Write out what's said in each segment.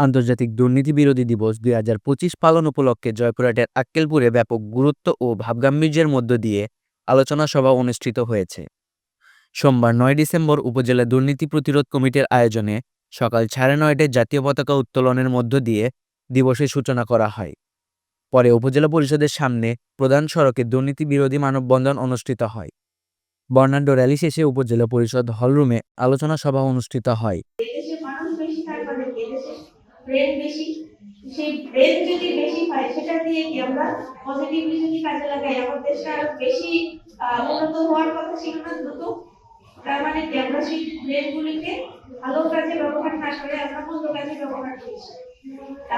আন্তর্জাতিক দুর্নীতি বিরোধী দিবস ২০২৫ পালন উপলক্ষে জয়পুরহাটের আক্কেলপুরে ব্যাপক গুরুত্ব ও ভাবগাম্ভীর্যের মধ্য দিয়ে আলোচনা সভা অনুষ্ঠিত হয়েছে। সোমবার ৯ ডিসেম্বর উপজেলা দুর্নীতি প্রতিরোধ কমিটির আয়োজনে সকাল ৯:৩০টায় জাতীয় পতাকা উত্তোলনের মধ্য দিয়ে দিবসের সূচনা করা হয়। পরে উপজেলা পরিষদের সামনে প্রধান সড়কে দুর্নীতি বিরোধী মানববন্ধন অনুষ্ঠিত হয়। বর্ণাঢ্য র্যালি শেষে উপজেলা পরিষদ হলরুমে আলোচনা সভা অনুষ্ঠিত হয়। এদেশে মানুষ বেশি, তার মানে এদেশে ব্রেন বেশি। সেই ব্রেন যদি বেশি পাই, সেটা দিয়ে কি আমরা পজিটিভলি যদি কাজে লাগাই, আমার দেশটা আরো বেশি উন্নত হওয়ার কথা ছিল না দ্রুত। তার মানে কি আমরা সেই ব্রেন গুলিকে ভালো কাজে ব্যবহার না করে আমরা মন্দ কাজে ব্যবহার করছি।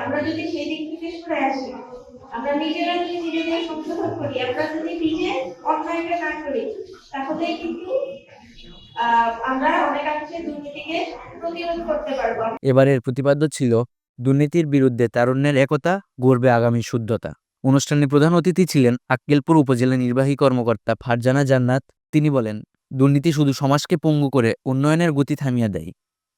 আমরা যদি সেই দিক থেকে সরে আসি, আমরা নিজেরা যদি নিজেদের সংশোধন করি, আমরা যদি নিজে অন্যায়টা না করি, তাহলে কিন্তু আমরা অনেকাংশে দুর্নীতিকে প্রতিরোধ করতে পারবো। এবারের প্রতিপাদ্য ছিল দুর্নীতির বিরুদ্ধে তারুণ্যের একতা, গড়বে আগামী শুদ্ধতা। অনুষ্ঠানে প্রধান অতিথি ছিলেন আক্কেলপুর উপজেলা নির্বাহী কর্মকর্তা ফারজানা জান্নাত। তিনি বলেন, দুর্নীতি শুধু সমাজকে পঙ্গু করে উন্নয়নের গতি থামিয়ে দেয়।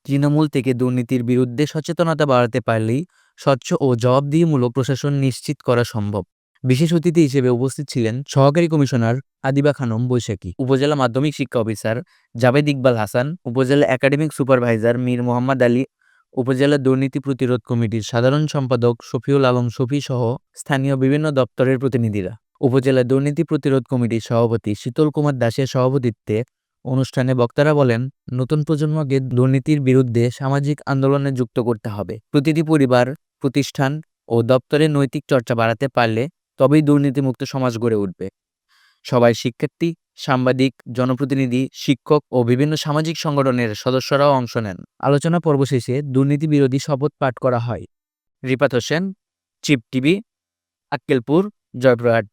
তৃণমূল থেকে দুর্নীতির বিরুদ্ধে সচেতনতা বাড়াতে পারলেই স্বচ্ছ ও জবাবদিহিমূলক প্রশাসন নিশ্চিত করা সম্ভব। বিশেষ অতিথি হিসেবে উপস্থিত ছিলেন সহকারী কমিশনার আদিবা খানম বৈশাখী, উপজেলা মাধ্যমিক শিক্ষা অফিসার জাবেদ ইকবাল হাসান, উপজেলা একাডেমিক সুপারভাইজার মীর মোহাম্মদ আলী, উপজেলা দুর্নীতি প্রতিরোধ কমিটির সাধারণ সম্পাদক শফিউল আলম শফি সহ স্থানীয় বিভিন্ন দপ্তরের প্রতিনিধিরা। উপজেলা দুর্নীতি প্রতিরোধ কমিটির সভাপতি শীতল কুমার দাসের সভাপতিত্বে অনুষ্ঠানে বক্তারা বলেন, নতুন প্রজন্মকে দুর্নীতির বিরুদ্ধে সামাজিক আন্দোলনে যুক্ত করতে হবে। প্রতিটি পরিবার, প্রতিষ্ঠান ও দপ্তরের নৈতিক চর্চা বাড়াতে পারলে তবেই দুর্নীতিমুক্ত সমাজ গড়ে উঠবে। সবাই শিক্ষার্থী, সাংবাদিক, জনপ্রতিনিধি, শিক্ষক ও বিভিন্ন সামাজিক সংগঠনের সদস্যরাও অংশ নেন। আলোচনা পর্ব শেষে দুর্নীতি বিরোধী শপথ পাঠ করা হয়। Rifat Hossain, chip TV, Akkelpur, Joypurhat.